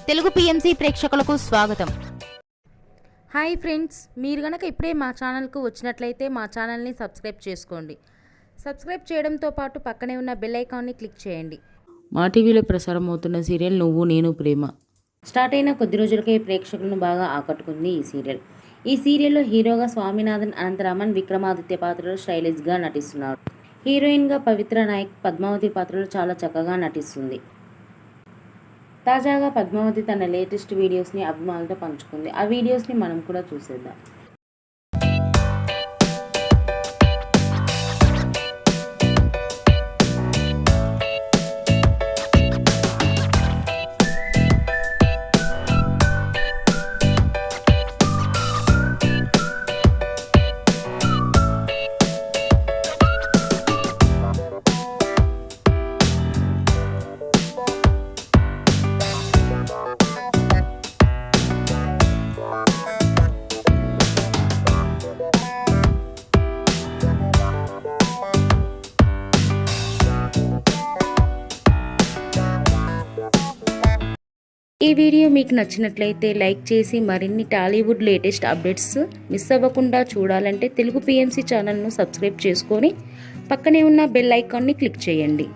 Telugu PMC ప్రేక్షకులకు స్వాగతం. Hi friends, మీరు గనక ఇప్పుడే మా ఛానల్కు వచ్చినట్లయితే మా ఛానల్ని సబ్స్క్రైబ్ చేసుకోండి. సబ్స్క్రైబ్ చేయడంతో పాటు పక్కనే ఉన్న బెల్ ఐకాన్ని క్లిక్ చేయండి. మా టీవీలో ప్రసారం అవుతున్న సీరియల్ నువ్వు నేను ప్రేమ స్టార్ట్ అయిన కొద్ది రోజులకే ప్రేక్షకులను బాగా ఆకట్టుకుంది ఈ సీరియల్. ఈ సీరియల్లో హీరోగా స్వామినాథన్, అనంతరామన్, విక్రమాదిత్య పాత్రలో స్టైలిష్గా నటిస్తున్నారు. హీరోయిన్గా పవిత్ర నాయక్ పద్మావతి పాత్రలో చాలా చక్కగా నటిస్తుంది. తాజాగా పద్మావతి తన లేటెస్ట్ వీడియోస్ని అభిమానులతో పంచుకుంది. ఆ వీడియోస్ని మనం కూడా చూసేద్దాం. ఈ వీడియో మీకు నచ్చినట్లయితే లైక్ చేసి మరిన్ని టాలీవుడ్ లేటెస్ట్ అప్డేట్స్ మిస్ అవ్వకుండా చూడాలంటే తెలుగు పిఎంసి ఛానల్ను సబ్స్క్రైబ్ చేసుకొని పక్కనే ఉన్న బెల్ ఐకాన్ని క్లిక్ చేయండి.